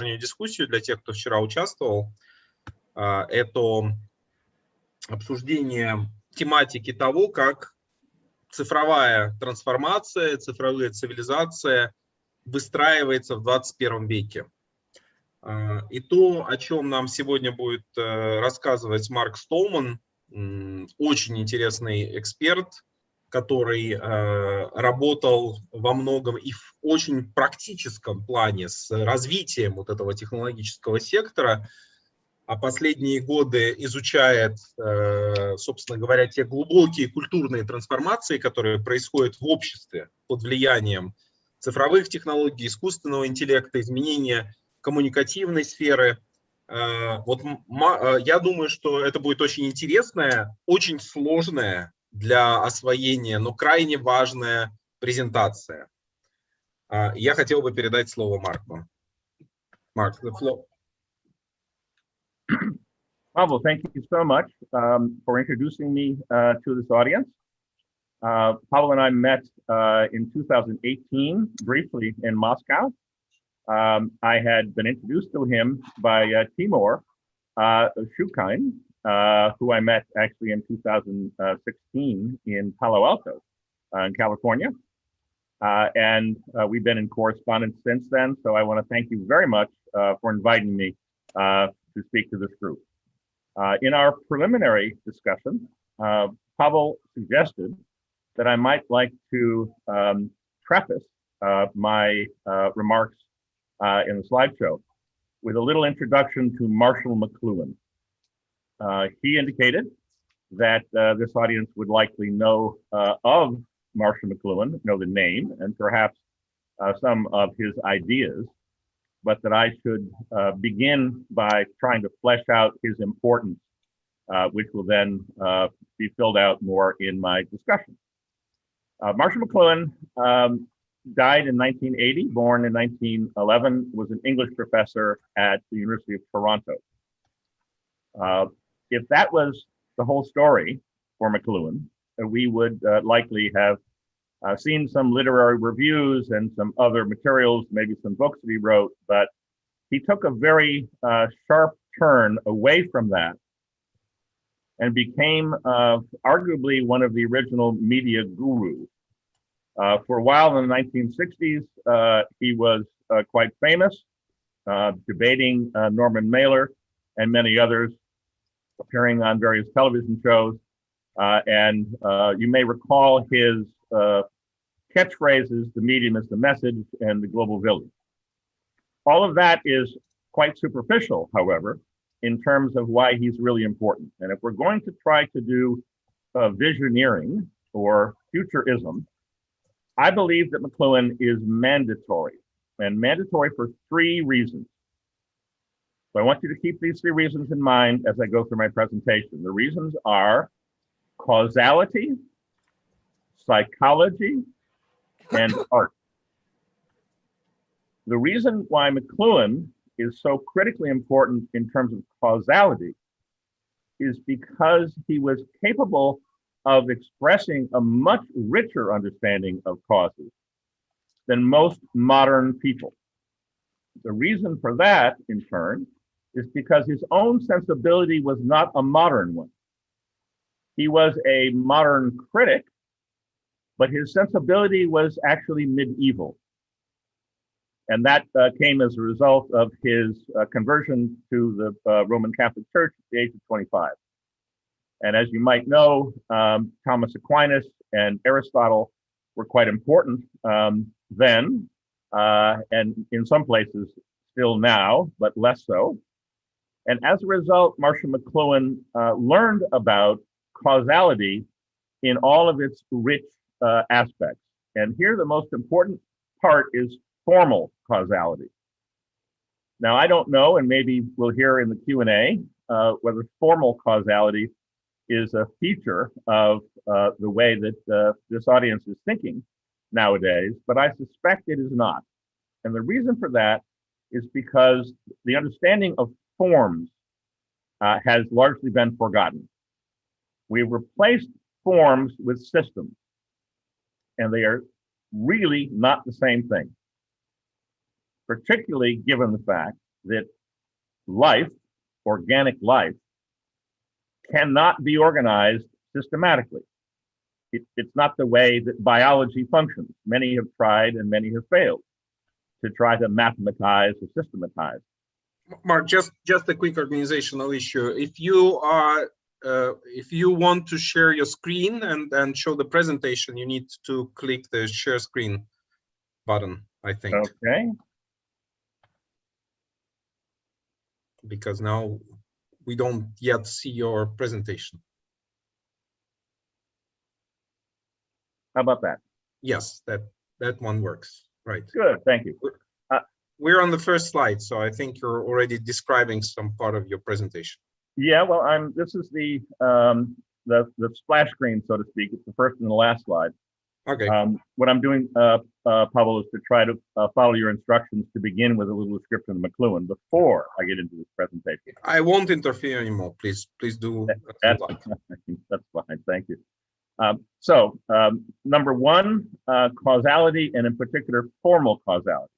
сегодняшнюю дискуссию для тех, кто вчера участвовал. Это обсуждение тематики того, как цифровая трансформация, цифровая цивилизация выстраивается в 21 веке. И то, о чем нам сегодня будет рассказывать Марк Столман, очень интересный эксперт, который работал во многом и в очень практическом плане с развитием вот этого технологического сектора, а последние годы изучает, собственно говоря, те глубокие культурные трансформации, которые происходят в обществе под влиянием цифровых технологий, искусственного интеллекта, изменения коммуникативной сферы. Вот я думаю, что это будет очень интересная, очень сложная для освоения, но крайне важная презентация. Я хотел бы передать слово Марку. Марк, the floor. Pavel, thank you so much for introducing me to this audience. Pavel and I met in 2018, briefly in Moscow. I had been introduced to him by Timur Shukain, who I met actually in 2016 in Palo Alto, in California. And we've been in correspondence since then. So I want to thank you very much for inviting me to speak to this group. In our preliminary discussion, Pavel suggested that I might like to preface my remarks in the slideshow with a little introduction to Marshall McLuhan. He indicated that this audience would likely know of Marshall McLuhan, know the name, and perhaps some of his ideas, but that I should begin by trying to flesh out his importance, which will then be filled out more in my discussion. Marshall McLuhan died in 1980, born in 1911, was an English professor at the University of Toronto. If that was the whole story for McLuhan, we would likely have seen some literary reviews and some other materials, maybe some books that he wrote, but he took a very sharp turn away from that and became arguably one of the original media gurus. For a while in the 1960s, he was quite famous, debating Norman Mailer and many others, appearing on various television shows. And you may recall his catchphrases, the medium is the message, and the global village. All of that is quite superficial, however, in terms of why he's really important. And if we're going to try to do visioneering or futurism, I believe that McLuhan is mandatory, and mandatory for three reasons. So I want you to keep these three reasons in mind as I go through my presentation. The reasons are causality, psychology, and art. The reason why McLuhan is so critically important in terms of causality is because he was capable of expressing a much richer understanding of causes than most modern people. The reason for that, in turn, is because his own sensibility was not a modern one. He was a modern critic, but his sensibility was actually medieval. And that came as a result of his conversion to the Roman Catholic Church at the age of 25. And as you might know, Thomas Aquinas and Aristotle were quite important then, and in some places still now, but less so. And as a result, Marshall McLuhan learned about causality in all of its rich aspects. And here the most important part is formal causality. Now, I don't know, and maybe we'll hear in the Q&A, whether formal causality is a feature of the way that this audience is thinking nowadays, but I suspect it is not. And the reason for that is because the understanding of forms has largely been forgotten. We've replaced forms with systems, and they are really not the same thing, particularly given the fact that life, organic life, cannot be organized systematically. It's not the way that biology functions. Many have tried and many have failed to try to mathematize or systematize. Mark, just a quick organizational issue. If you want to share your screen and show the presentation, you need to click the share screen button, I think. Okay. Because now we don't yet see your presentation. How about that? Yes, that one works. Right. Good, thank you. We're on the first slide, so I think you're already describing some part of your presentation. Yeah, well, this is the splash screen, so to speak. It's the first and the last slide. Okay. What I'm doing, Pavel, is to try to follow your instructions to begin with a little description of McLuhan before I get into this presentation. I won't interfere anymore. Please do. That's fine. Thank you. Number one, causality, and in particular, formal causality.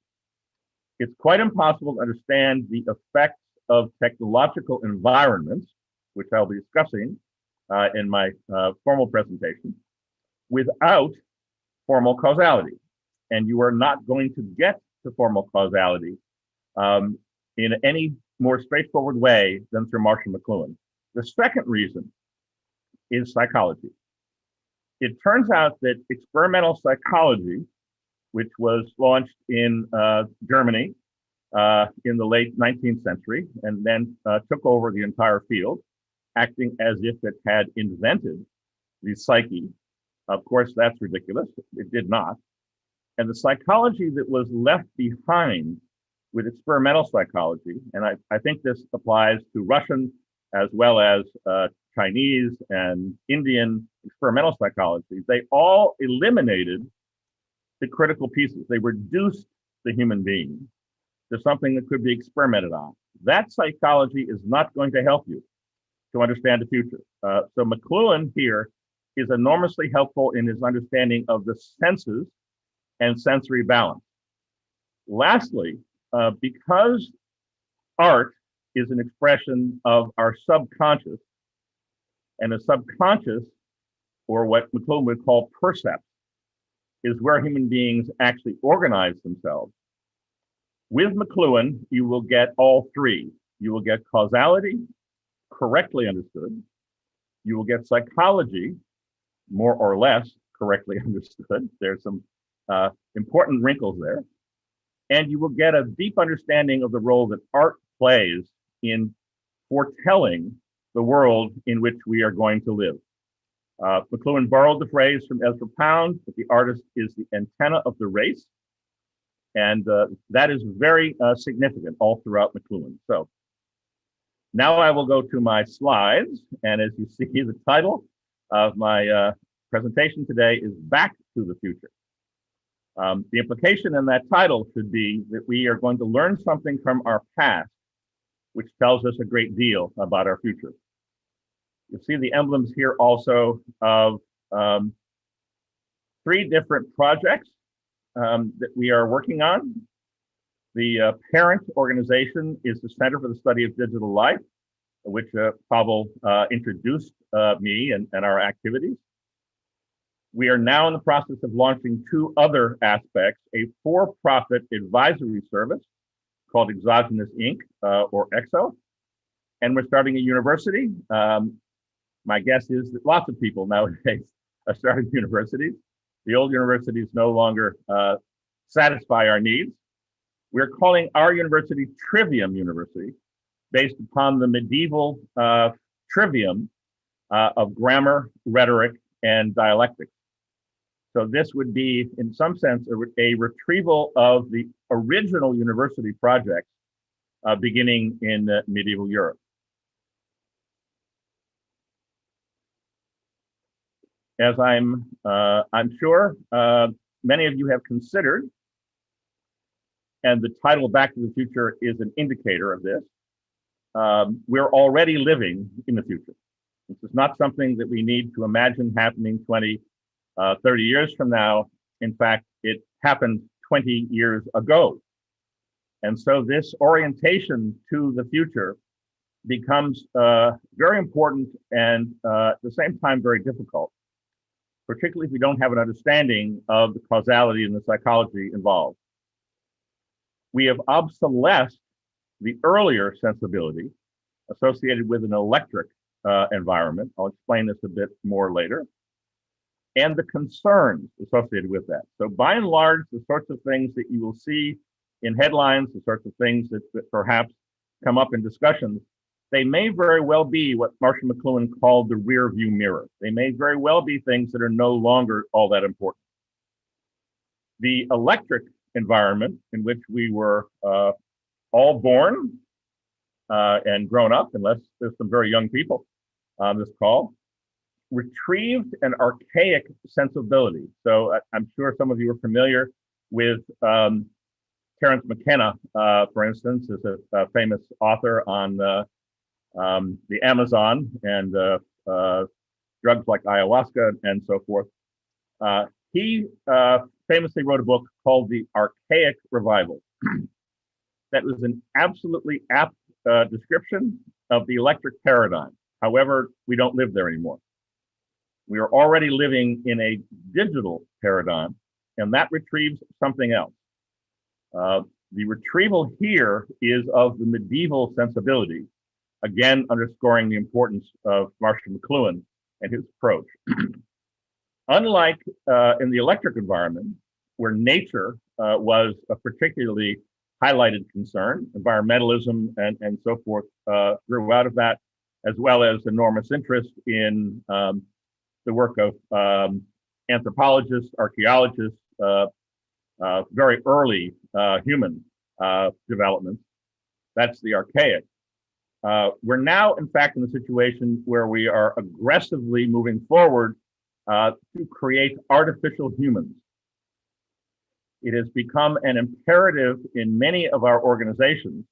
It's quite impossible to understand the effects of technological environments, which I'll be discussing in my formal presentation, without formal causality. And you are not going to get to formal causality in any more straightforward way than through Marshall McLuhan. The second reason is psychology. It turns out that experimental psychology, which was launched in Germany in the late 19th century and then took over the entire field, acting as if it had invented the psyche. Of course, that's ridiculous. It did not. And the psychology that was left behind with experimental psychology, and I think this applies to Russian as well as Chinese and Indian experimental psychology, they all eliminated the critical pieces. They reduced the human being to something that could be experimented on. That psychology is not going to help you to understand the future. So McLuhan here is enormously helpful in his understanding of the senses and sensory balance. Lastly, because art is an expression of our subconscious, and the subconscious, or what McLuhan would call percept, is where human beings actually organize themselves. With McLuhan, you will get all three. You will get causality, correctly understood. You will get psychology, more or less correctly understood. There's some important wrinkles there. And you will get a deep understanding of the role that art plays in foretelling the world in which we are going to live. McLuhan borrowed the phrase from Ezra Pound that the artist is the antenna of the race. And that is very significant all throughout McLuhan. So now I will go to my slides. And as you see, the title of my presentation today is Back to the Future. The implication in that title should be that we are going to learn something from our past, which tells us a great deal about our future. You'll see the emblems here also of three different projects that we are working on. The parent organization is the Center for the Study of Digital Life, which Pavel introduced me and our activities. We are now in the process of launching two other aspects, a for-profit advisory service called Exogenous Inc., or EXO, and we're starting a university. My guess is that lots of people nowadays are starting universities. The old universities no longer satisfy our needs. We're calling our university Trivium University, based upon the medieval trivium of grammar, rhetoric, and dialectics. So this would be, in some sense, a retrieval of the original university projects beginning in medieval Europe. As I'm sure many of you have considered, and the title Back to the Future is an indicator of this, we're already living in the future. This is not something that we need to imagine happening 20, 30 years from now. In fact, it happened 20 years ago. And so this orientation to the future becomes very important and at the same time very difficult, particularly if we don't have an understanding of the causality and the psychology involved. We have obsolesced the earlier sensibility associated with an electric environment. I'll explain this a bit more later. And the concerns associated with that. So by and large, the sorts of things that you will see in headlines, the sorts of things that perhaps come up in discussions, they may very well be what Marshall McLuhan called the rear view mirror. They may very well be things that are no longer all that important. The electric environment in which we were all born and grown up, unless there's some very young people on this call, retrieved an archaic sensibility. So I'm sure some of you are familiar with Terence McKenna, for instance, is a famous author on the Amazon and drugs like ayahuasca and so forth. He famously wrote a book called The Archaic Revival. That was an absolutely apt description of the electric paradigm. However, we don't live there anymore. We are already living in a digital paradigm, and that retrieves something else. The retrieval here is of the medieval sensibility, again underscoring the importance of Marshall McLuhan and his approach. Unlike in the electric environment, where nature was a particularly highlighted concern, environmentalism and so forth grew out of that, as well as enormous interest in the work of anthropologists, archaeologists, very early human developments. That's the archaic. We're now, in fact, in a situation where we are aggressively moving forward to create artificial humans. It has become an imperative in many of our organizations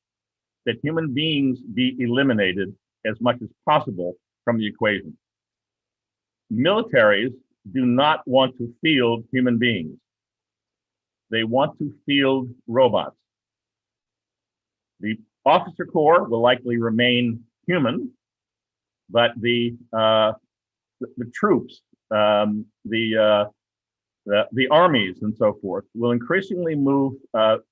that human beings be eliminated as much as possible from the equation. Militaries do not want to field human beings. They want to field robots. The officer corps will likely remain human, but the troops, the armies and so forth will increasingly move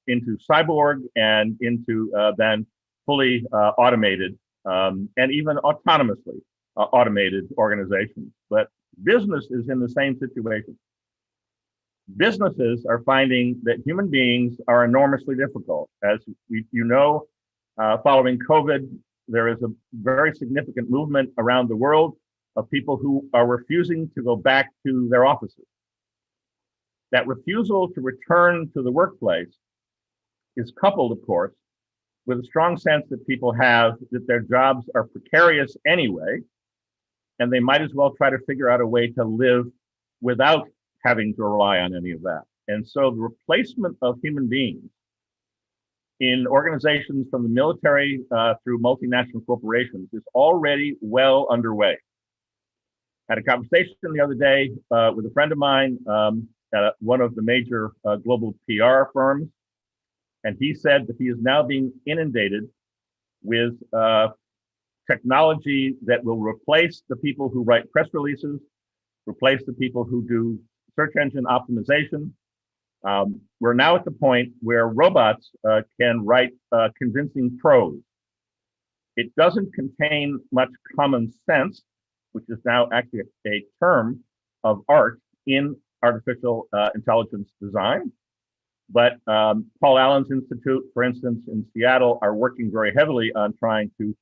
into cyborg and into then fully automated and even autonomously automated organizations. But business is in the same situation. Businesses are finding that human beings are enormously difficult. As you know, following COVID, there is a very significant movement around the world of people who are refusing to go back to their offices. That refusal to return to the workplace is coupled, of course, with a strong sense that people have that their jobs are precarious anyway, and they might as well try to figure out a way to live without having to rely on any of that. And so the replacement of human beings in organizations from the military through multinational corporations is already well underway. Had a conversation the other day with a friend of mine at one of the major global PR firms, and he said that he is now being inundated with technology that will replace the people who write press releases, replace the people who do search engine optimization. We're now at the point where robots can write convincing prose. It doesn't contain much common sense, which is now actually a term of art in artificial intelligence design. But Paul Allen's Institute, for instance, in Seattle, are working very heavily on trying to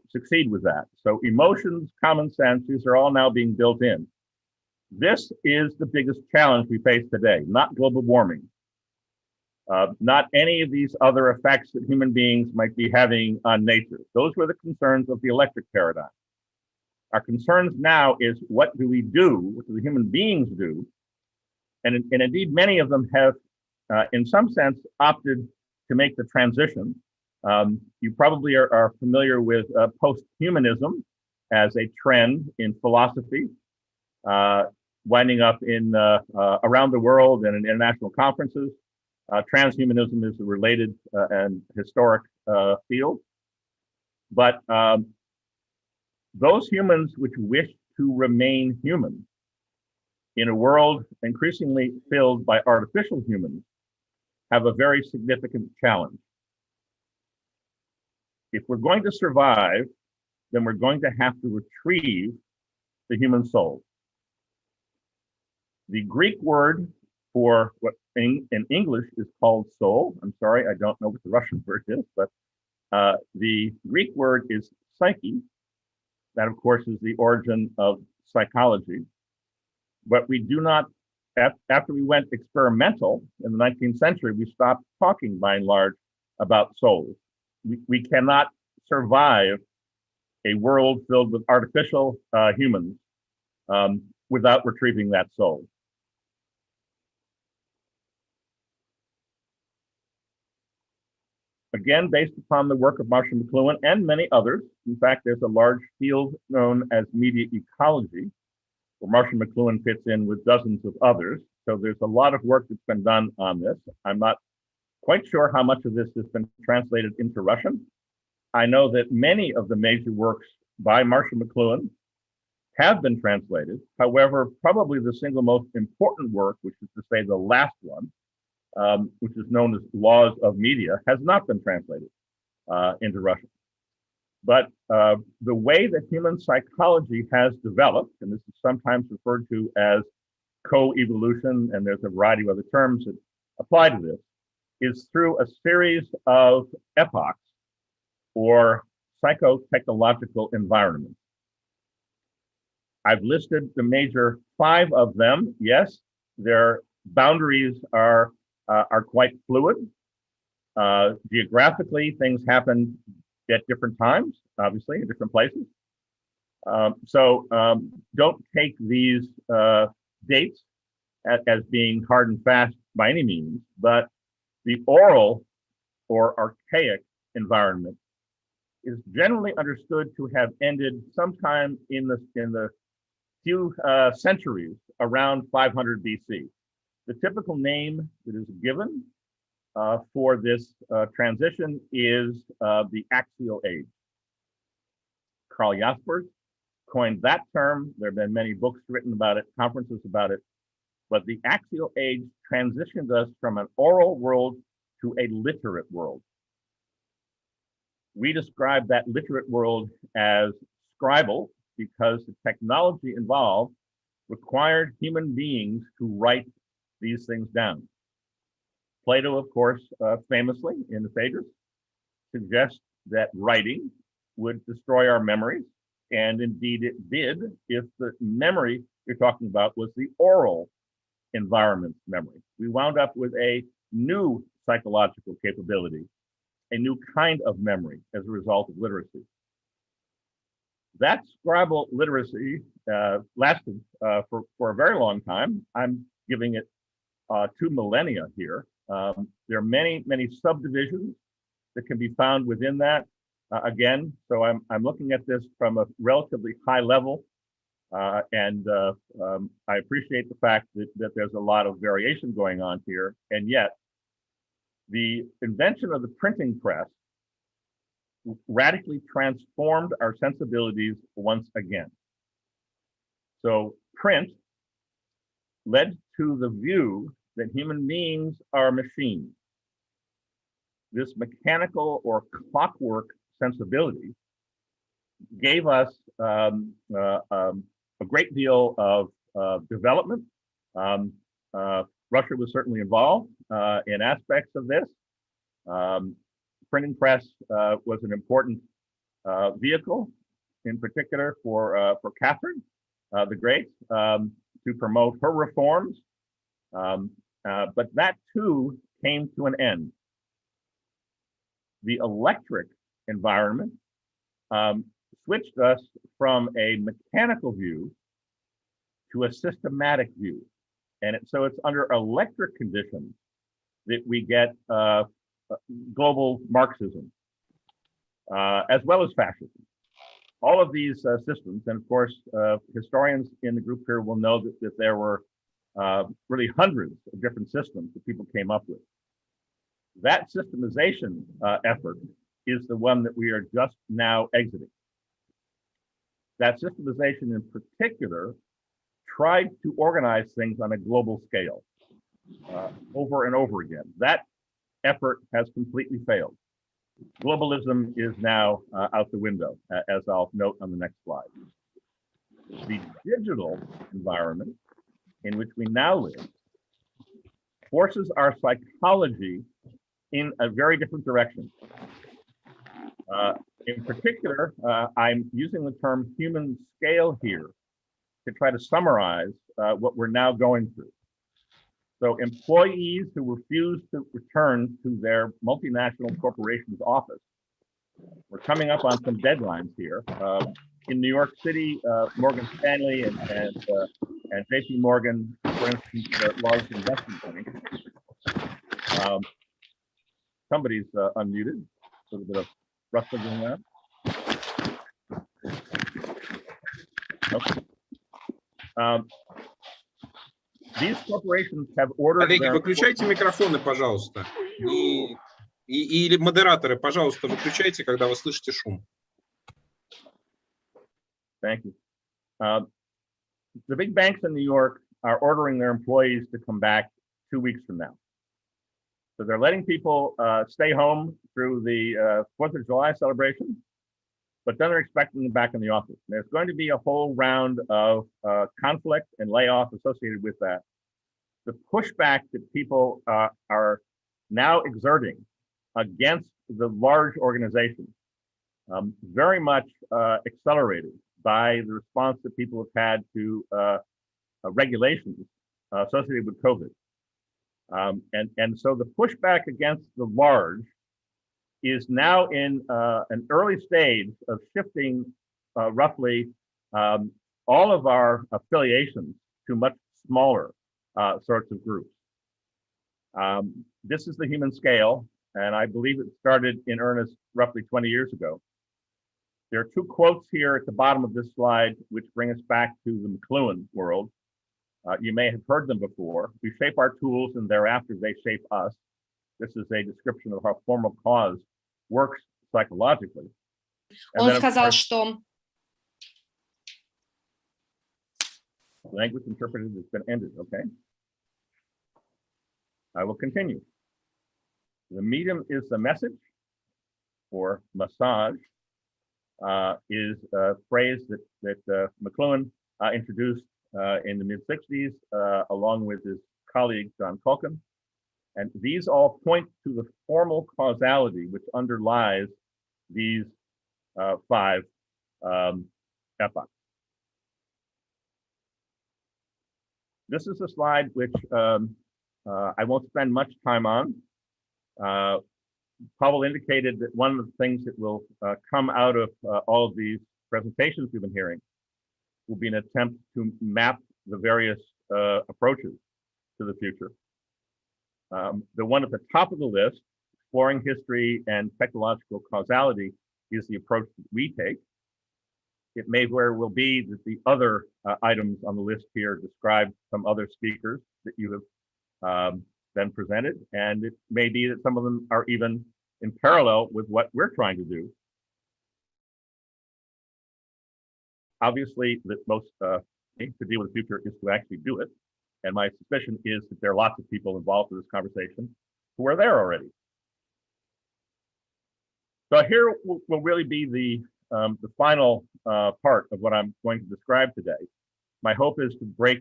succeed with that. So emotions, common sense, these are all now being built in. This is the biggest challenge we face today, not global warming, not any of these other effects that human beings might be having on nature. Those were the concerns of the electric paradigm. Our concerns now is what do we do, what do the human beings do? And indeed, many of them have, in some sense, opted to make the transition. You probably are familiar with post-humanism as a trend in philosophy, winding up in around the world and in international conferences. Transhumanism is a related and historic field. But those humans which wish to remain human in a world increasingly filled by artificial humans have a very significant challenge. If we're going to survive, then we're going to have to retrieve the human soul. The Greek word for what in English is called soul, I'm sorry, I don't know what the Russian word is, but the Greek word is psyche. That, of course, is the origin of psychology. But we do not, after we went experimental in the 19th century, we stopped talking by and large about souls. We cannot survive a world filled with artificial humans without retrieving that soul. Again, based upon the work of Marshall McLuhan and many others. In fact, there's a large field known as media ecology, where Marshall McLuhan fits in with dozens of others. So there's a lot of work that's been done on this. I'm not quite sure how much of this has been translated into Russian. I know that many of the major works by Marshall McLuhan have been translated. However, probably the single most important work, which is to say the last one, which is known as Laws of Media, has not been translated into Russian. But the way that human psychology has developed, and this is sometimes referred to as co-evolution, and there's a variety of other terms that apply to this, is through a series of epochs or psychotechnological environments. I've listed the major 5 of them. Yes, their boundaries are quite fluid. Geographically, things happen at different times, obviously, in different places. So don't take these dates as being hard and fast by any means, but the oral or archaic environment is generally understood to have ended sometime in the few centuries around 500 BC. The typical name that is given for this transition is the axial age. Karl Jaspers coined that term. There have been many books written about it, conferences about it, but the axial age transitioned us from an oral world to a literate world. We describe that literate world as scribal because the technology involved required human beings to write these things down. Plato, of course, famously in the Phaedrus, suggests that writing would destroy our memories, and indeed it did if the memory you're talking about was the oral environment memory. We wound up with a new psychological capability, a new kind of memory as a result of literacy. That scribal literacy lasted for a very long time. I'm giving it 2 millennia here. There are many, many subdivisions that can be found within that. Again, so I'm looking at this from a relatively high level, and I appreciate the fact that there's a lot of variation going on here, and yet the invention of the printing press radically transformed our sensibilities once again. So print led to the view that human beings are machines. This mechanical or clockwork sensibility gave us a great deal of development. Russia was certainly involved in aspects of this. Printing press was an important vehicle, in particular for Catherine the Great, to promote her reforms. But that too came to an end. The electric environment switched us from a mechanical view to a systematic view. And so it's under electric conditions that we get global Marxism, as well as fascism. All of these systems, and of course, historians in the group here will know that there were really hundreds of different systems that people came up with. That systemization effort is the one that we are just now exiting. That systemization in particular tried to organize things on a global scale over and over again. That effort has completely failed. Globalism is now out the window, as I'll note on the next slide. The digital environment in which we now live forces our psychology in a very different direction. In particular, I'm using the term human scale here to try to summarize what we're now going through. So employees who refuse to return to their multinational corporation's office, we're coming up on some deadlines here. In New York City, Morgan Stanley and JP Morgan, for instance, large investment bank. Somebody's unmuted. A little bit of rustling going on. Okay. These corporations have ordered. Коллеги, выключайте микрофоны, пожалуйста. Или модераторы, пожалуйста, выключайте, когда вы слышите шум. Thank you. The big banks in New York are ordering their employees to come back 2 weeks from now. So they're letting people stay home through the 4th of July celebration, but then they're expecting them back in the office. There's going to be a whole round of conflict and layoff associated with that. The pushback that people are now exerting against the large organizations, very much accelerated by the response that people have had to regulations associated with COVID. And so the pushback against the large is now in an early stage of shifting roughly all of our affiliations to much smaller sorts of groups. This is the human scale, and I believe it started in earnest roughly 20 years ago. There are 2 quotes here at the bottom of this slide which bring us back to the McLuhan world. You may have heard them before. We shape our tools and thereafter they shape us. This is a description of how formal cause works psychologically. Он сказал, что language interpreted has been ended. Okay. I will continue. The medium is the message, or massage, is a phrase that McLuhan introduced in the mid-60s, along with his colleague, John Culkin. And these all point to the formal causality which underlies these 5 epochs. This is a slide which I won't spend much time on. Pavel indicated that one of the things that will come out of all of these presentations we've been hearing will be an attempt to map the various approaches to the future. The one at the top of the list, exploring history and technological causality, is the approach that we take. It may very well be that the other items on the list here describe some other speakers that you have been presented, and it may be that some of them are even in parallel with what we're trying to do. Obviously, that most things to deal with the future is to actually do it. And my suspicion is that there are lots of people involved in this conversation who are there already. So here will really be the final part of what I'm going to describe today. My hope is to break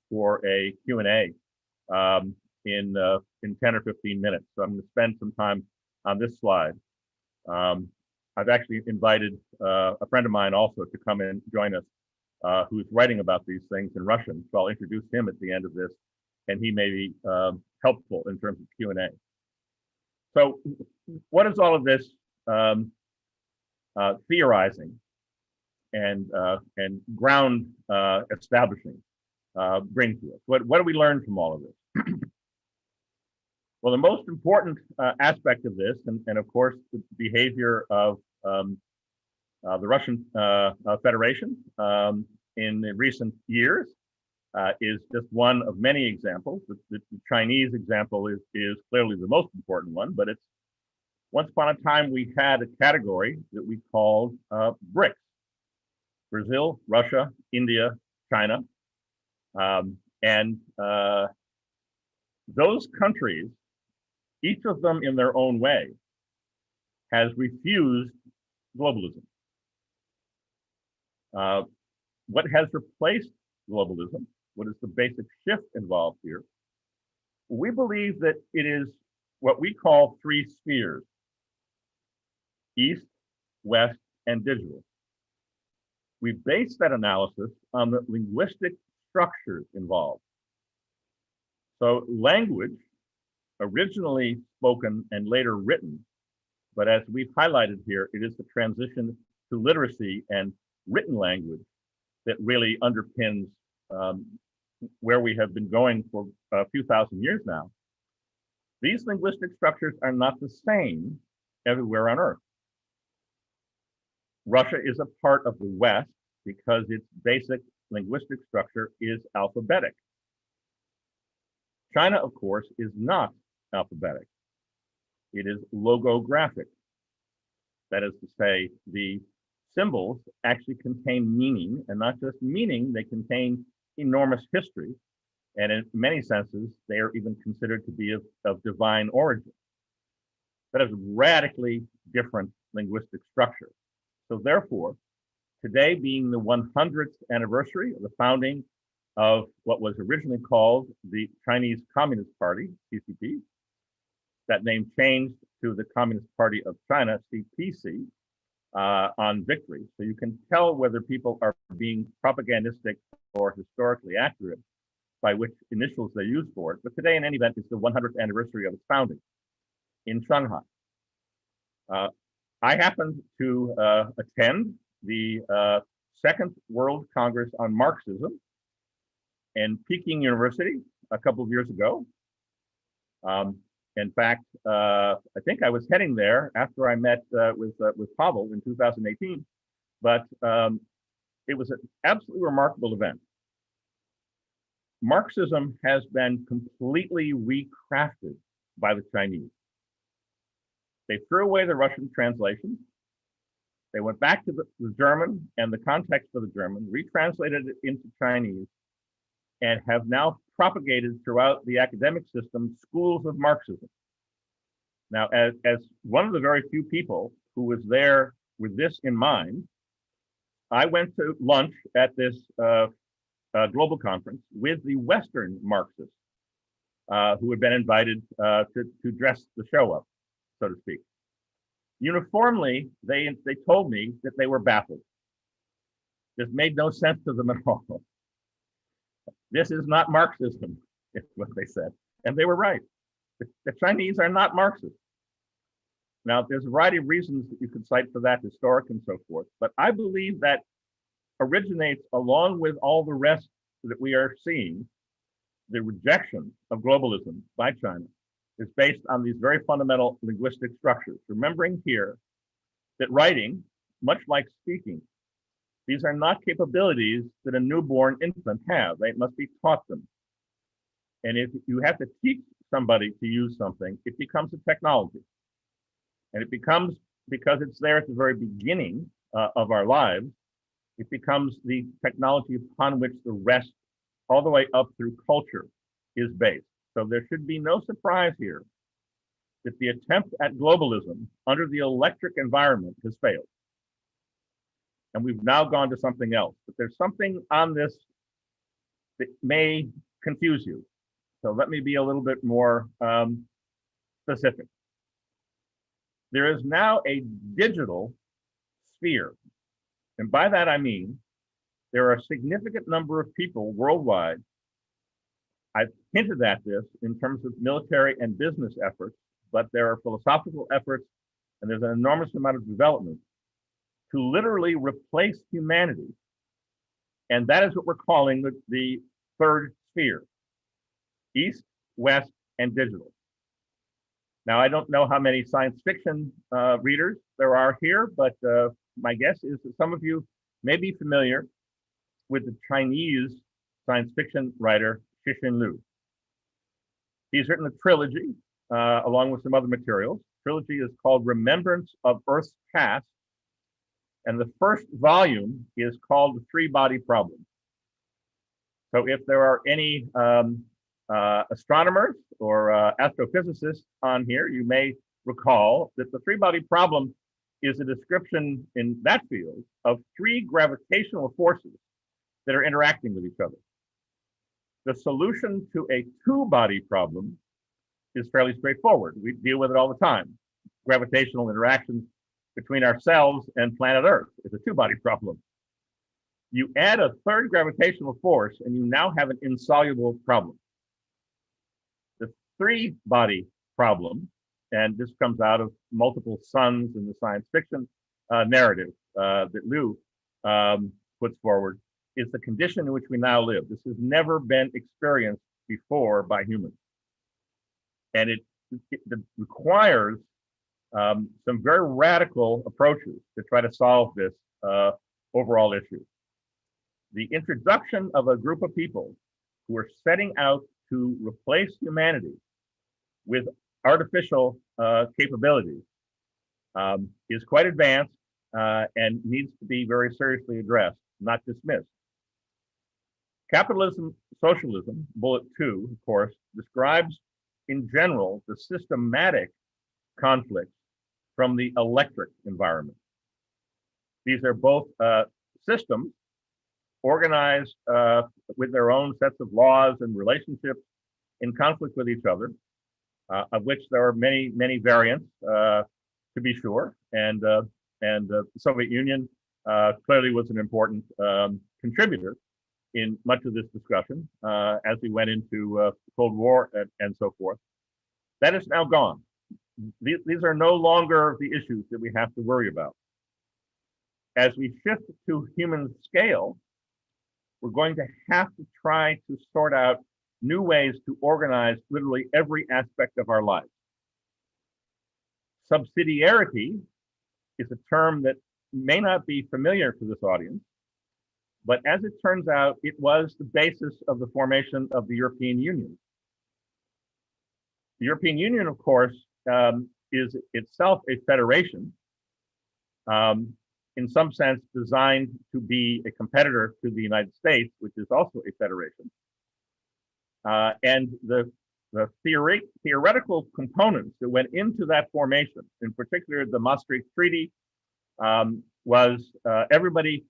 for a Q&A in 10 or 15 minutes. So I'm going to spend some time on this slide. I've actually invited a friend of mine also to come and join us, who's writing about these things in Russian. So I'll introduce him at the end of this, and he may be helpful in terms of Q&A. So what is all of this theorizing and ground establishing bring to us? What do we learn from all of this? Well, the most important aspect of this, and of course the behavior of the Russian Federation in the recent years, is just one of many examples. The Chinese example is clearly the most important one, but it's once upon a time we had a category that we called BRICS: Brazil, Russia, India, China, and those countries, each of them in their own way, has refused globalism. What has replaced globalism? What is the basic shift involved here? We believe that it is what we call three spheres: East, West, and digital. We base that analysis on the linguistic structures involved. So language, originally spoken and later written, but as we've highlighted here, it is the transition to literacy and written language that really underpins where we have been going for a few thousand years now. These linguistic structures are not the same everywhere on Earth. Russia is a part of the West because its basic linguistic structure is alphabetic. China, of course, is not alphabetic. It is logographic. That is to say, the symbols actually contain meaning, and not just meaning, they contain enormous history. And in many senses, they are even considered to be of divine origin. That is a radically different linguistic structure. So therefore, today being the 100th anniversary of the founding of what was originally called the Chinese Communist Party, CCP, that name changed to the Communist Party of China, CPC, on victory. So you can tell whether people are being propagandistic or historically accurate by which initials they use for it. But today, in any event, is the 100th anniversary of its founding in Shanghai. I happened to attend the Second World Congress on Marxism in Peking University a couple of years ago. In fact, I think I was heading there after I met with Pavel in 2018, but it was an absolutely remarkable event. Marxism has been completely recrafted by the Chinese. They threw away the Russian translation. They went back to the German and the context of the German, retranslated it into Chinese, and have now propagated throughout the academic system schools of Marxism. Now, as one of the very few people who was there with this in mind, I went to lunch at this global conference with the Western Marxists who had been invited to dress the show up, so to speak. Uniformly, they told me that they were baffled. This made no sense to them at all. This is not Marxism, is what they said. And they were right. The Chinese are not Marxists. Now, there's a variety of reasons that you could cite for that, historic and so forth, but I believe that originates along with all the rest that we are seeing, the rejection of globalism by China is based on these very fundamental linguistic structures. Remembering here that writing, much like speaking, these are not capabilities that a newborn infant have. They must be taught them. And if you have to teach somebody to use something, it becomes a technology. And it becomes, because it's there at the very beginning of our lives, it becomes the technology upon which the rest, all the way up through culture, is based. So there should be no surprise here that the attempt at globalism under the electric environment has failed. And we've now gone to something else. But there's something on this that may confuse you. So let me be a little bit more specific. There is now a digital sphere. And by that I mean, there are a significant number of people worldwide. I've hinted at this in terms of military and business efforts, but there are philosophical efforts, and there's an enormous amount of development to literally replace humanity. And that is what we're calling the third sphere: East, West, and digital. Now, I don't know how many science fiction readers there are here, but my guess is that some of you may be familiar with the Chinese science fiction writer Cixin Liu. He's written a trilogy along with some other materials. The trilogy is called Remembrance of Earth's Past, and the first volume is called The Three-Body Problem. So if there are any astronomers or astrophysicists on here, you may recall that the three-body problem is a description in that field of three gravitational forces that are interacting with each other. The solution to a two-body problem is fairly straightforward. We deal with it all the time. Gravitational interactions between ourselves and planet Earth is a two-body problem. You add a third gravitational force and you now have an insoluble problem. The three-body problem, and this comes out of multiple suns in the science fiction narrative that Liu puts forward, is the condition in which we now live. This has never been experienced before by humans. And it requires some very radical approaches to try to solve this overall issue. The introduction of a group of people who are setting out to replace humanity with artificial capabilities is quite advanced and needs to be very seriously addressed, not dismissed. Capitalism, socialism, bullet 2, of course, describes in general the systematic conflicts from the electric environment. These are both systems organized with their own sets of laws and relationships in conflict with each other, of which there are many, many variants, to be sure. And the Soviet Union clearly was an important contributor in much of this discussion as we went into the Cold War and so forth. That is now gone. These are no longer the issues that we have to worry about. As we shift to human scale, we're going to have to try to sort out new ways to organize literally every aspect of our lives. Subsidiarity is a term that may not be familiar to this audience, but as it turns out, it was the basis of the formation of the European Union. The European Union, of course, is itself a federation, in some sense designed to be a competitor to the United States, which is also a federation. And the theoretical components that went into that formation, in particular the Maastricht Treaty, was everybody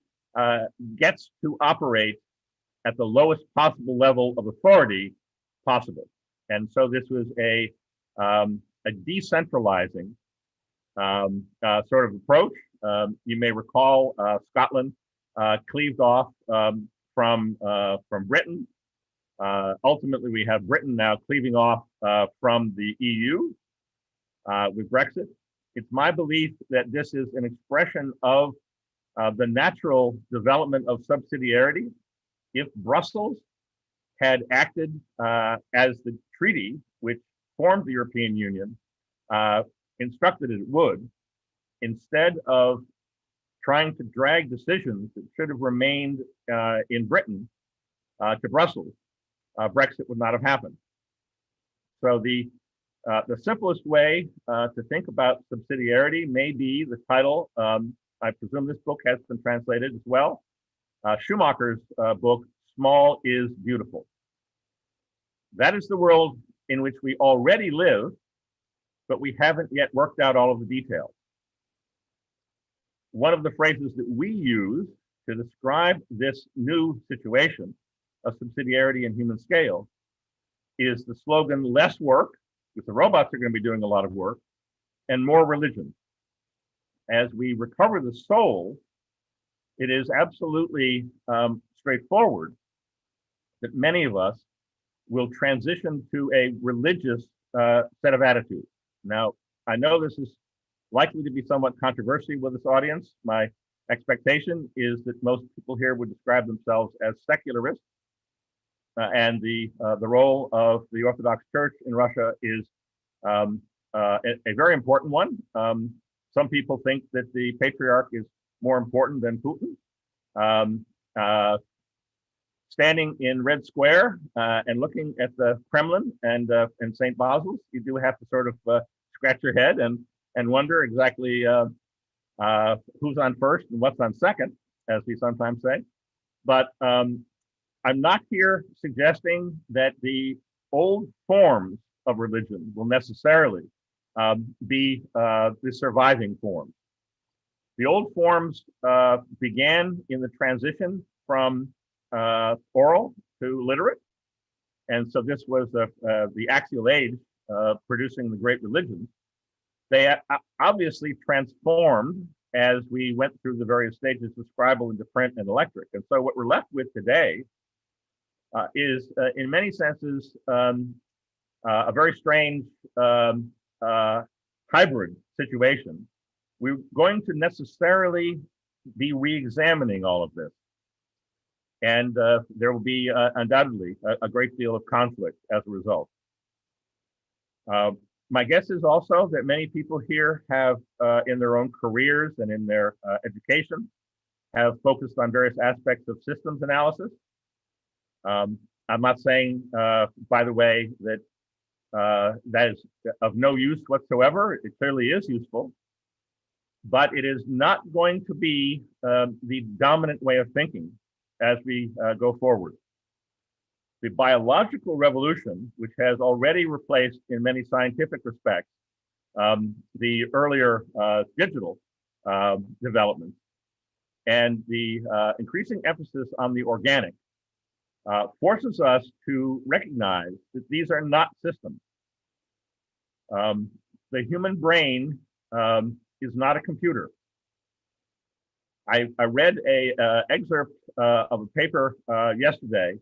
gets to operate at the lowest possible level of authority possible. And so this was a decentralizing sort of approach. You may recall Scotland cleaved off from Britain. Ultimately, we have Britain now cleaving off from the EU with Brexit. It's my belief that this is an expression of the natural development of subsidiarity. If Brussels had acted as the treaty which formed the European Union instructed it would, instead of trying to drag decisions that should have remained in Britain to Brussels, Brexit would not have happened. So the simplest way to think about subsidiarity may be the title. I presume this book has been translated as well. Schumacher's book, Small is Beautiful. That is the world in which we already live, but we haven't yet worked out all of the details. One of the phrases that we use to describe this new situation of subsidiarity and human scale is the slogan, less work, because the robots are going to be doing a lot of work, and more religion. As we recover the soul, it is absolutely straightforward that many of us will transition to a religious set of attitudes. Now, I know this is likely to be somewhat controversial with this audience. My expectation is that most people here would describe themselves as secularists, and the role of the Orthodox Church in Russia is a very important one. Some people think that the patriarch is more important than Putin. standing in Red Square and looking at the Kremlin and St. Basil's, you do have to sort of scratch your head and wonder exactly who's on first and what's on second, as we sometimes say. But I'm not here suggesting that the old forms of religion will necessarily be the surviving forms. The old forms began in the transition from oral to literate. And so this was the axial age producing the great religions. They obviously transformed as we went through the various stages of scribal into print and electric. And so what we're left with today is, in many senses, a very strange hybrid situation. We're going to necessarily be re-examining all of this. And there will be undoubtedly a great deal of conflict as a result. My guess is also that many people here have, in their own careers and in their education, have focused on various aspects of systems analysis. I'm not saying, by the way, that that is of no use whatsoever. It clearly is useful, but it is not going to be the dominant way of thinking as we go forward. The biological revolution, which has already replaced, in many scientific respects, the earlier digital developments, and the increasing emphasis on the organic, forces us to recognize that these are not systems. The human brain is not a computer. I read a excerpt of a paper yesterday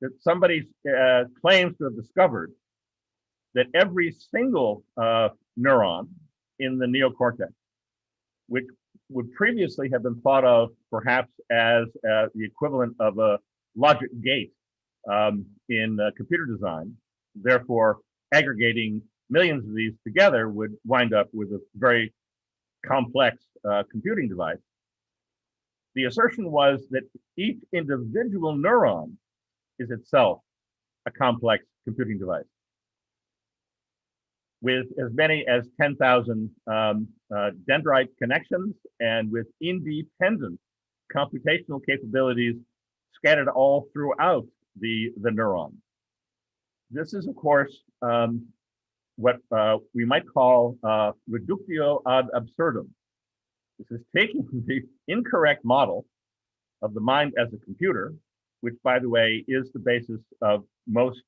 that somebody claims to have discovered that every single neuron in the neocortex, which would previously have been thought of perhaps as the equivalent of a logic gate in computer design, therefore aggregating millions of these together would wind up with a very complex computing device. The assertion was that each individual neuron is itself a complex computing device with as many as 10,000 dendrite connections and with independent computational capabilities scattered all throughout the neuron. This is, of course, what we might call reductio ad absurdum. This is taking the incorrect model of the mind as a computer, which, by the way, is the basis of most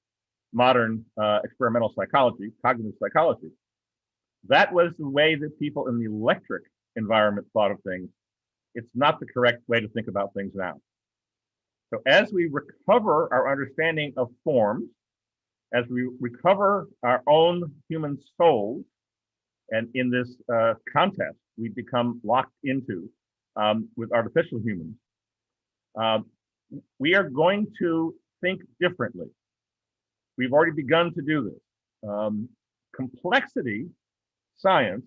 modern experimental psychology, cognitive psychology. That was the way that people in the electric environment thought of things. It's not the correct way to think about things now. So as we recover our understanding of forms, as we recover our own human souls, and in this contest we become locked into with artificial humans, we are going to think differently. We've already begun to do this. Complexity science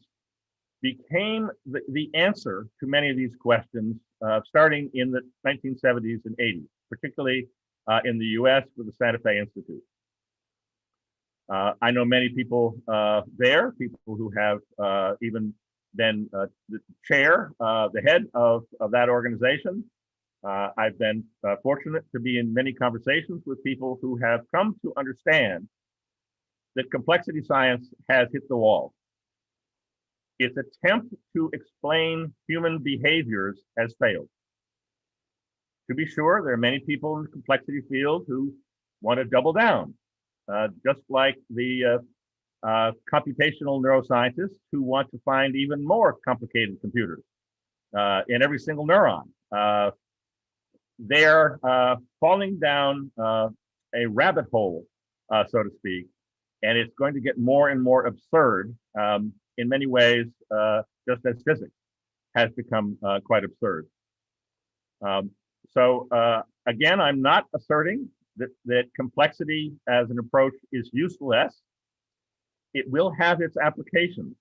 became the answer to many of these questions starting in the 1970s and 80s, particularly in the US with the Santa Fe Institute. I know many people there, people who have even been the chair, the head of that organization. I've been fortunate to be in many conversations with people who have come to understand that complexity science has hit the wall. Its attempt to explain human behaviors has failed. To be sure, there are many people in the complexity field who want to double down, just like the computational neuroscientists who want to find even more complicated computers in every single neuron. They're falling down a rabbit hole, so to speak, and it's going to get more and more absurd in many ways, just as physics has become quite absurd. So again, I'm not asserting that complexity as an approach is useless. It will have its applications,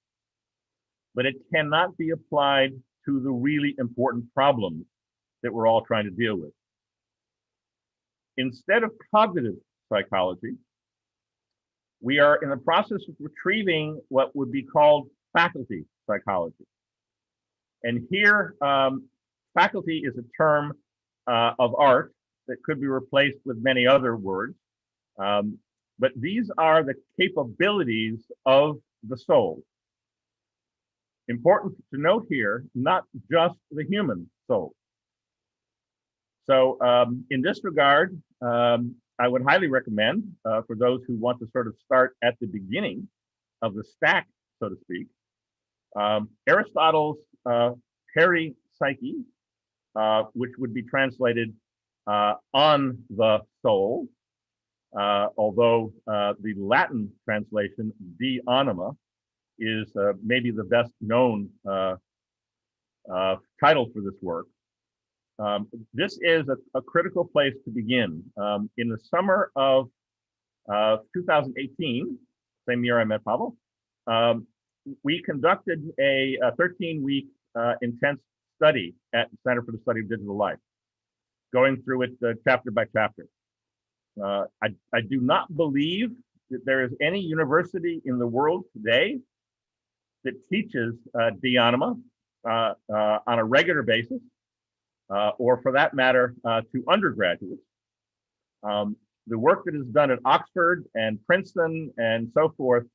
but it cannot be applied to the really important problems that we're all trying to deal with. instead of cognitive psychology, we are in the process of retrieving what would be called faculty psychology. And here, faculty is a term of art that could be replaced with many other words. But these are the capabilities of the soul. Important to note here, not just the human soul. So in this regard, I would highly recommend for those who want to sort of start at the beginning of the stack, so to speak, Aristotle's Psyche, which would be translated on the soul, although the Latin translation, de anima, is maybe the best known title for this work. This is a critical place to begin. In the summer of 2018, same year I met Pavel, we conducted a 13-week intense study at the Center for the Study of Digital Life, going through it chapter by chapter. I do not believe that there is any university in the world today that teaches de anima on a regular basis, or for that matter, to undergraduates. The work that is done at Oxford and Princeton and so forth,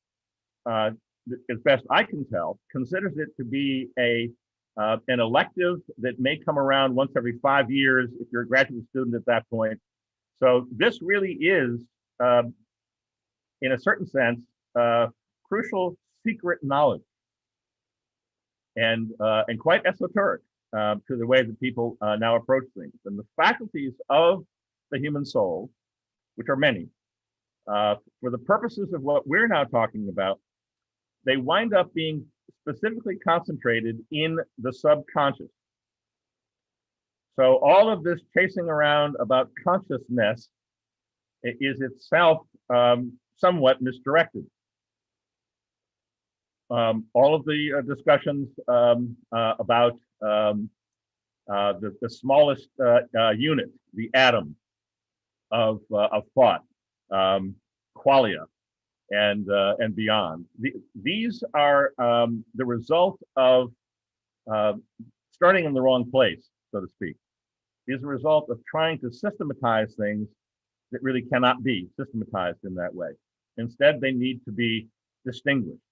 as best I can tell, considers it to be an elective that may come around once every 5 years if you're a graduate student at that point. So this really is, in a certain sense, crucial secret knowledge, and quite esoteric to the way that people now approach things. And the faculties of the human soul, which are many, for the purposes of what we're now talking about, they wind up being specifically concentrated in the subconscious. So all of this chasing around about consciousness is itself somewhat misdirected. All of the discussions about the smallest unit, the atom of thought, qualia, and beyond. These are the result of starting in the wrong place, so to speak. These are a result of trying to systematize things that really cannot be systematized in that way. Instead, they need to be distinguished.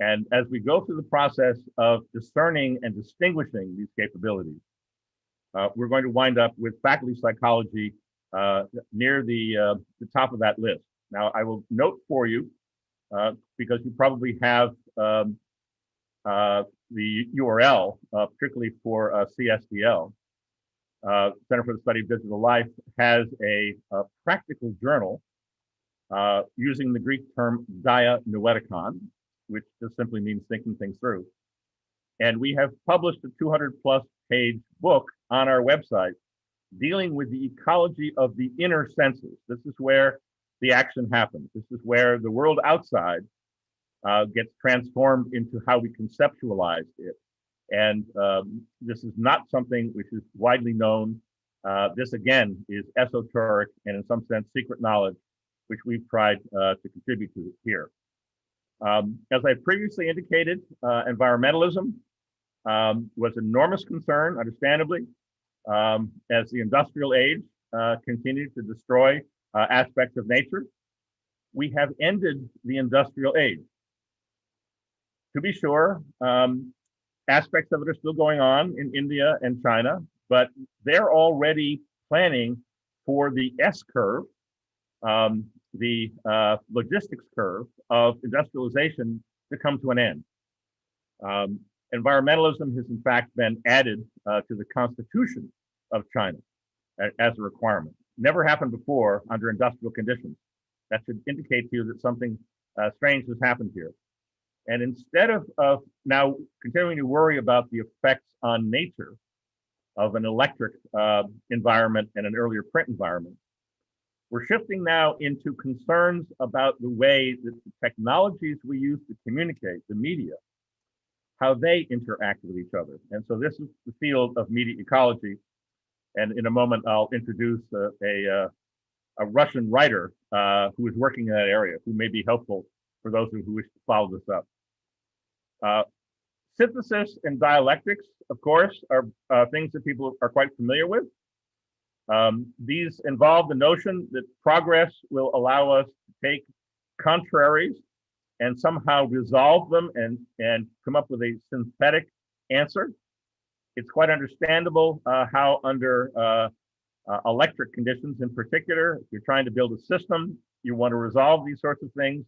And as we go through the process of discerning and distinguishing these capabilities, we're going to wind up with faculty psychology near the top of that list. Now, I will note for you, because you probably have the URL, particularly for CSDL, Center for the Study of Digital Life, has a practical journal using the Greek term dia noetikon, which just simply means thinking things through. And we have published a 200+ page book on our website dealing with the ecology of the inner senses. This is where the action happens. This is where the world outside gets transformed into how we conceptualize it. And this is not something which is widely known. This, again, is esoteric and in some sense secret knowledge, which we've tried to contribute to here. As I previously indicated, environmentalism was an enormous concern, understandably, as the industrial age continued to destroy aspects of nature. We have ended the industrial age. To be sure, aspects of it are still going on in India and China, but they're already planning for the S-curve, the logistics curve of industrialization to come to an end. Environmentalism has in fact been added to the constitution of China as a requirement. Never happened before under industrial conditions. That should indicate to you that something strange has happened here. And instead of now continuing to worry about the effects on nature of an electric environment and an earlier print environment, we're shifting now into concerns about the way that the technologies we use to communicate, the media, how they interact with each other. And so this is the field of media ecology. And in a moment, I'll introduce a Russian writer who is working in that area, who may be helpful for those who wish to follow this up. Synthesis and dialectics, of course, are things that people are quite familiar with. These involve the notion that progress will allow us to take contraries and somehow resolve them and come up with a synthetic answer. It's quite understandable how under electric conditions in particular, if you're trying to build a system, you want to resolve these sorts of things.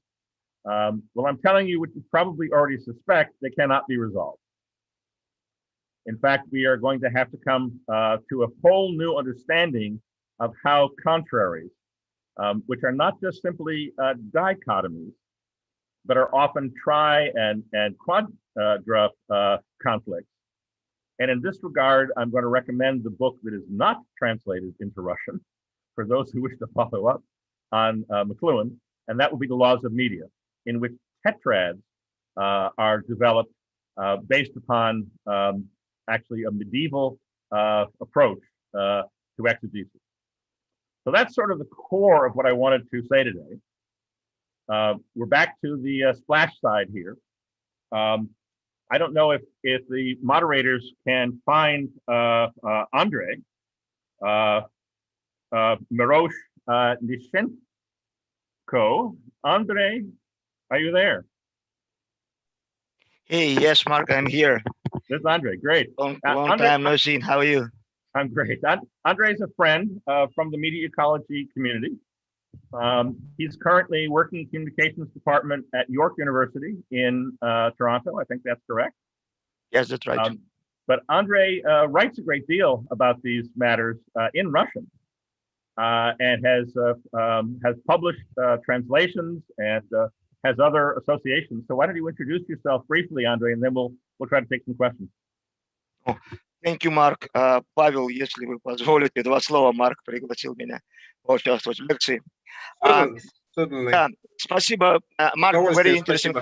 Well, I'm telling you, what you probably already suspect, they cannot be resolved. In fact, we are going to have to come to a whole new understanding of how contraries, which are not just simply dichotomies, but are often tri and quadra conflicts. And in this regard, I'm going to recommend the book that is not translated into Russian for those who wish to follow up on McLuhan, and that will be The Laws of Media, in which tetrads are developed based upon actually a medieval approach to exegesis. So that's sort of the core of what I wanted to say today. We're back to the splash side here. I don't know if the moderators can find Andre Mirosh Nishenko. Andre, are you there? Hey, yes, Mark, I'm here. This is Andre. Great. Long Andre, time no seen. How are you? I'm great. Andre is a friend from the media ecology community. He's currently working in communications department at York University in Toronto. I think that's correct. Yes, that's right. But Andre writes a great deal about these matters in Russian and has published translations and has other associations. So why don't you introduce yourself briefly, Andre, and then we'll try to take some questions. Thank you, Mark. Павел, если вы позволите, два слова. Марк пригласил меня поучаствовать в лекции. Certainly. Спасибо, Mark. Very interesting.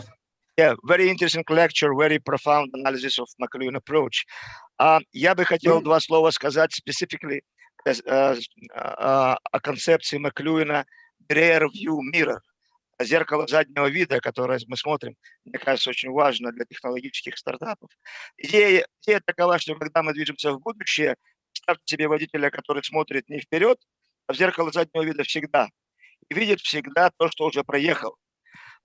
Yeah, very interesting lecture, very profound analysis of McLuhan approach. Я бы хотел два слова сказать specifically о концепции McLuhan rear view mirror, зеркало заднего вида, которое мы смотрим, мне кажется, очень важно для технологических стартапов. Идея такова, что когда мы движемся в будущее, ставьте себе водителя, который смотрит не вперед, а в зеркало заднего вида всегда. И видит всегда то, что уже проехал.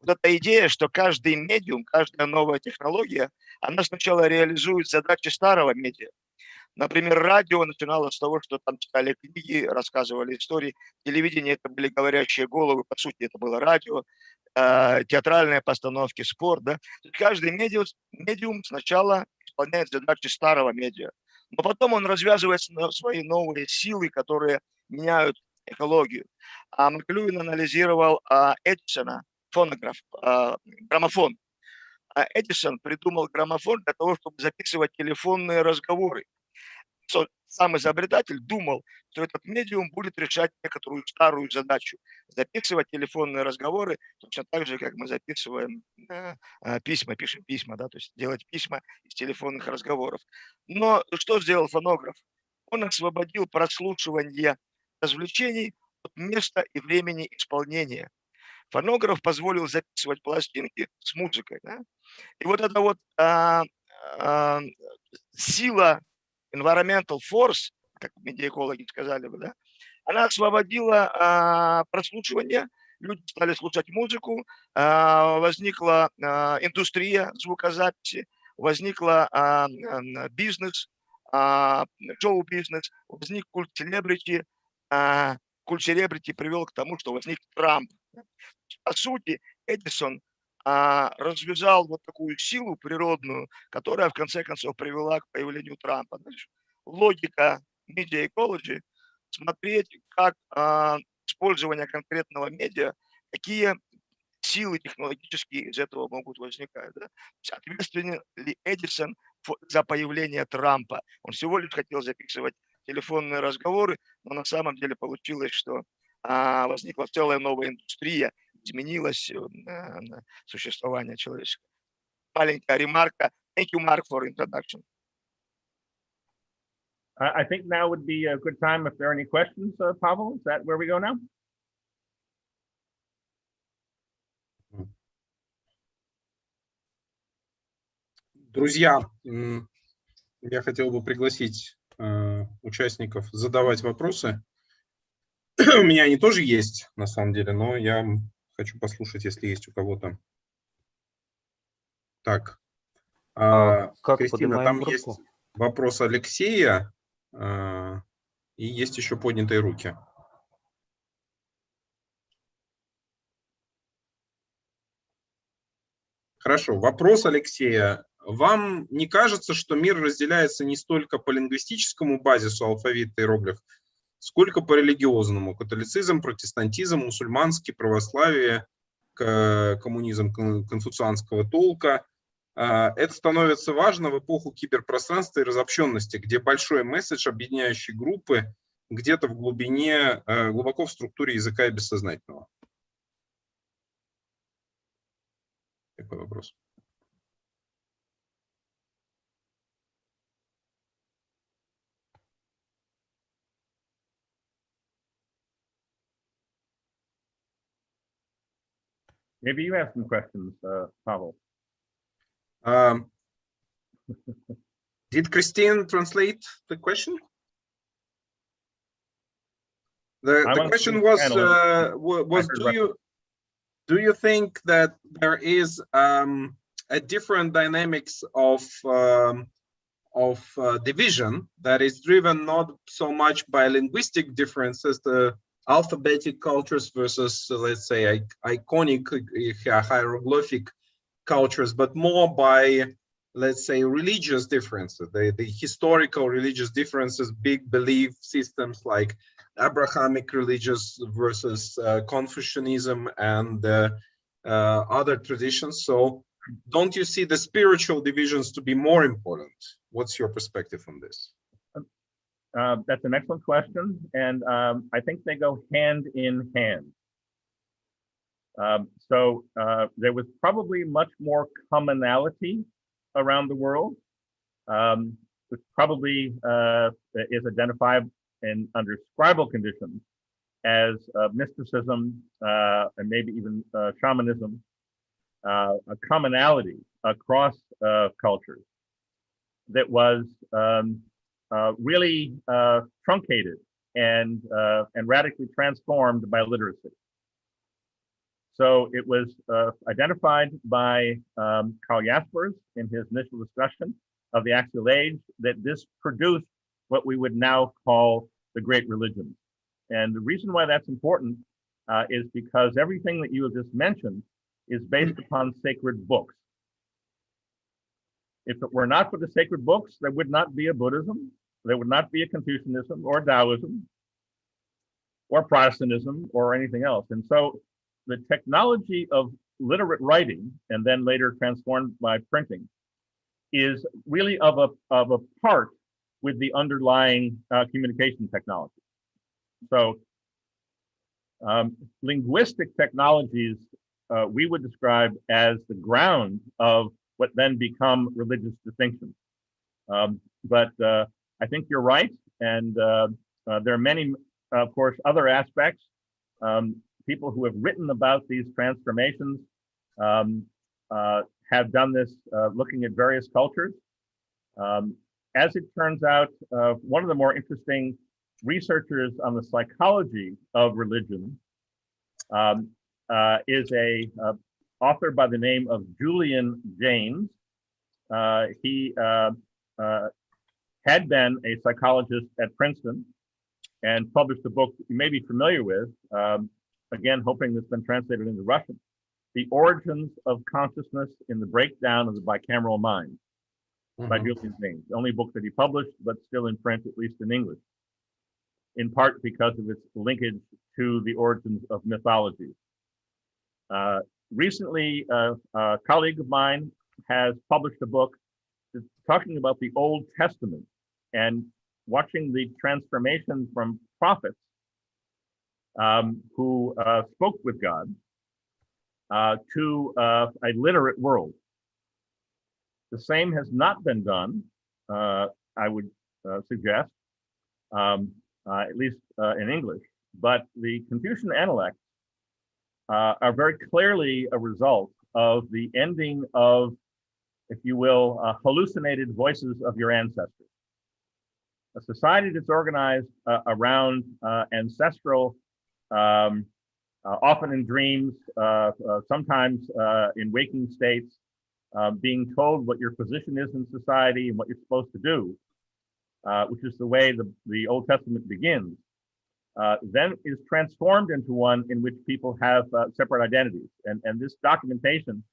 Вот эта идея, что каждый медиум, каждая новая технология, она сначала реализует задачи старого медиа. Например, радио начиналось с того, что там читали книги, рассказывали истории. Телевидение — это были говорящие головы, по сути, это было радио, театральные постановки, спорт. Да? Каждый медиум сначала исполняет задачи старого медиа, но потом он развязывает свои новые силы, которые меняют экологию. McLuhan анализировал Эдисона, фонограф, граммофон. Эдисон придумал граммофон для того, чтобы записывать телефонные разговоры. Сам изобретатель думал, что этот медиум будет решать некоторую старую задачу. Записывать телефонные разговоры точно так же, как мы записываем письма, пишем письма, да, то есть делать письма из телефонных разговоров. Но что сделал фонограф? Он освободил прослушивание развлечений от места и времени исполнения. Фонограф позволил записывать пластинки с музыкой. Да? И вот эта вот сила, environmental force, как медиаэкологи сказали бы, да, она освободила прослушивание, люди стали слушать музыку, возникла индустрия звукозаписи, возникла бизнес, шоу-бизнес, возник культ селебрити, культ селебрити привел к тому, что возник Трамп. По сути, Эдисон развязал вот такую силу природную, которая в конце концов привела к появлению Трампа. Значит, логика media ecology — смотреть, как использование конкретного медиа, какие силы технологические из этого могут возникать. Да? Ответственен ли Эдисон за появление Трампа? Он всего лишь хотел записывать телефонные разговоры, но на самом деле получилось, что возникла целая новая индустрия, изменилось существование человеческого. Маленькая ремарка. Thank you, Mark, for introduction. I think now would be a good time if there are any questions, Pavel. Is that where we go now? Друзья, я хотел бы пригласить участников задавать вопросы. У меня они тоже есть, на самом деле, но я хочу послушать, если есть у кого-то. Так, Кристина, там группу? Есть вопрос Алексея, и есть еще поднятые руки. Хорошо, вопрос Алексея. Вам не кажется, что мир разделяется не столько по лингвистическому базису алфавита иероглиф, сколько по религиозному? Католицизм, протестантизм, мусульманский, православие, коммунизм конфуцианского толка. Это становится важно в эпоху киберпространства и разобщенности, где большой месседж, объединяющий группы, где-то в глубине, глубоко в структуре языка и бессознательного. Такой вопрос. Maybe you have some questions, Pavel. Did Christine translate the question? The question was do you think that there is a different dynamics of division that is driven not so much by linguistic differences, the alphabetic cultures versus, let's say, iconic hieroglyphic cultures, but more by, let's say, religious differences, the historical religious differences, big belief systems like Abrahamic religious versus Confucianism and other traditions. So don't you see the spiritual divisions to be more important? What's your perspective on this? That's an excellent question, and I think they go hand in hand. So there was probably much more commonality around the world, which probably is identified under scribal conditions as mysticism and maybe even shamanism, a commonality across cultures that was really truncated and radically transformed by literacy. So it was identified by Karl Jaspers in his initial discussion of the axial age that this produced what we would now call the great religions. And the reason why that's important is because everything that you have just mentioned is based upon sacred books. If it were not for the sacred books, there would not be a Buddhism, there would not be a Confucianism or Taoism or Protestantism or anything else. And so the technology of literate writing, and then later transformed by printing, is really of a part with the underlying communication technology. So linguistic technologies we would describe as the ground of what then become religious distinctions. But I think you're right, and there are many, of course, other aspects. People who have written about these transformations have done this looking at various cultures. As it turns out, one of the more interesting researchers on the psychology of religion is a author by the name of Julian Jaynes. He had been a psychologist at Princeton and published a book you may be familiar with, again, hoping it's been translated into Russian, The Origins of Consciousness in the Breakdown of the Bicameral Mind, by Julian Jaynes. The only book that he published, but still in print, at least in English, in part because of its linkage to the origins of mythology. Recently, a colleague of mine has published a book talking about the Old Testament and watching the transformation from prophets who spoke with God to a literate world. The same has not been done, I would suggest, at least in English. But the Confucian intellects are very clearly a result of the ending of, if you will, hallucinated voices of your ancestors. A society that's organized around ancestral, often in dreams, sometimes in waking states, being told what your position is in society and what you're supposed to do, which is the way the Old Testament begins, then is transformed into one in which people have separate identities. And this documentation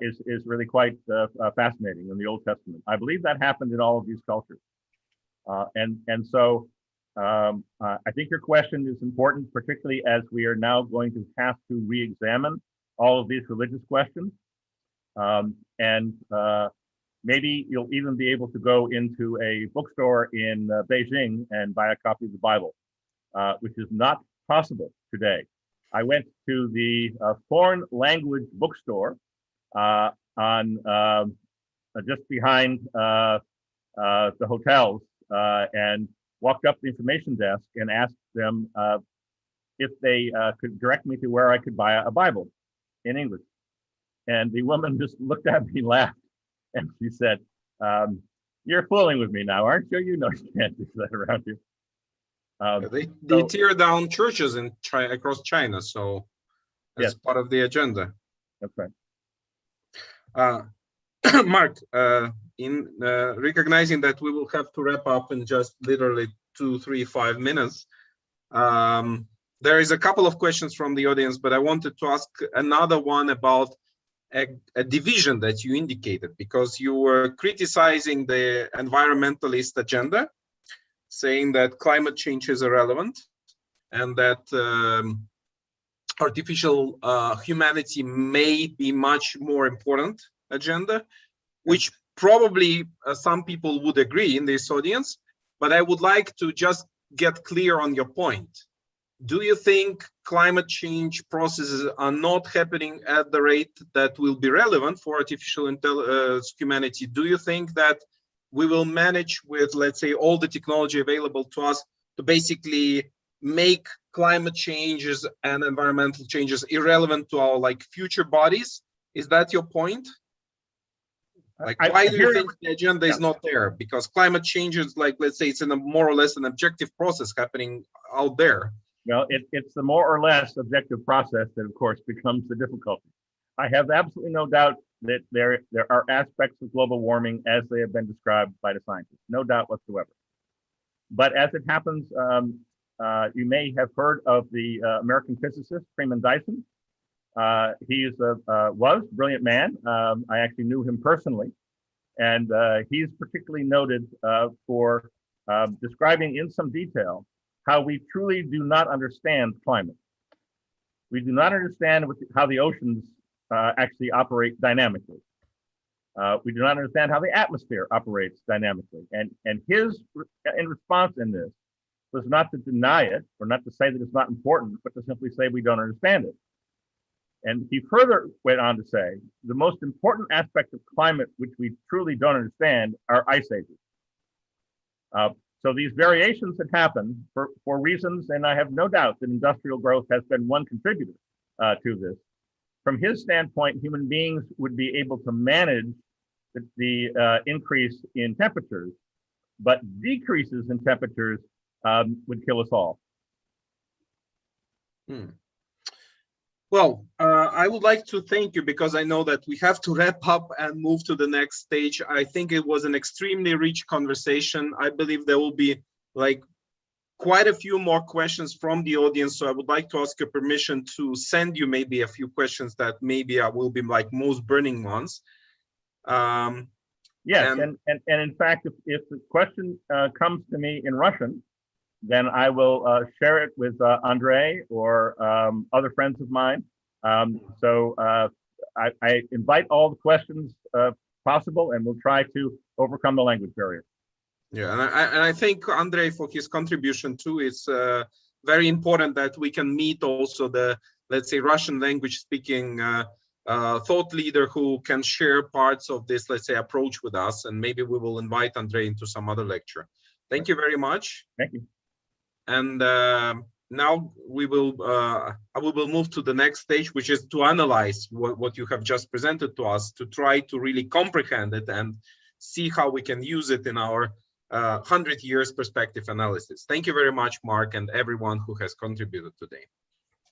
is really quite fascinating in the Old Testament. I believe that happened in all of these cultures. And so I think your question is important, particularly as we are now going to have to re-examine all of these religious questions. Maybe you'll even be able to go into a bookstore in Beijing and buy a copy of the Bible, which is not possible today. I went to the foreign language bookstore on just behind the hotels and walked up the information desk and asked them if they could direct me to where I could buy a Bible in English. And the woman just looked at me, laughed, and she said, "You're fooling with me now, aren't you? You know you can't do that around here." They tear down churches in across China, so that's part of the agenda. That's right. Mark, in recognizing that we will have to wrap up in just literally 2, 3, 5 minutes, there is a couple of questions from the audience, but I wanted to ask another one about a division that you indicated, because you were criticizing the environmentalist agenda, saying that climate change is irrelevant and that artificial humanity may be much more important agenda, which probably some people would agree in this audience, but I would like to just get clear on your point. Do you think climate change processes are not happening at the rate that will be relevant for artificial humanity? Do you think that we will manage with, let's say, all the technology available to us to basically make climate changes and environmental changes irrelevant to our future bodies? Is that your point? Why do you think the agenda is not there? Because climate change is let's say it's in a more or less an objective process happening out there. Well, it's the more or less objective process that, of course, becomes the difficulty. I have absolutely no doubt that there are aspects of global warming as they have been described by the scientists, no doubt whatsoever. But as it happens, you may have heard of the American physicist Freeman Dyson. He was a brilliant man. I actually knew him personally, and he's particularly noted for describing in some detail how we truly do not understand climate. We do not understand how the oceans actually operate dynamically. We do not understand how the atmosphere operates dynamically. And his response in this was not to deny it, or not to say that it's not important, but to simply say we don't understand it. And he further went on to say, the most important aspect of climate which we truly don't understand are ice ages. So these variations that happen for reasons, and I have no doubt that industrial growth has been one contributor to this. From his standpoint, human beings would be able to manage the increase in temperatures, but decreases in temperatures would kill us all. Well, I would like to thank you, because I know that we have to wrap up and move to the next stage. I think it was an extremely rich conversation. I believe there will be quite a few more questions from the audience. So I would like to ask your permission to send you maybe a few questions that maybe will be most burning ones. Yes, and in fact, if the question comes to me in Russian, then I will share it with Andrei or other friends of mine. So I invite all the questions possible, and we'll try to overcome the language barrier. Yeah, and I thank Andrei for his contribution too. It's very important that we can meet also the, let's say, Russian language speaking thought leader who can share parts of this, let's say, approach with us, and maybe we will invite Andrei into some other lecture. Thank you very much. Thank you. And now we will move to the next stage, which is to analyze what you have just presented to us, to try to really comprehend it and see how we can use it in our 100 years perspective analysis. Thank you very much, Mark, and everyone who has contributed today.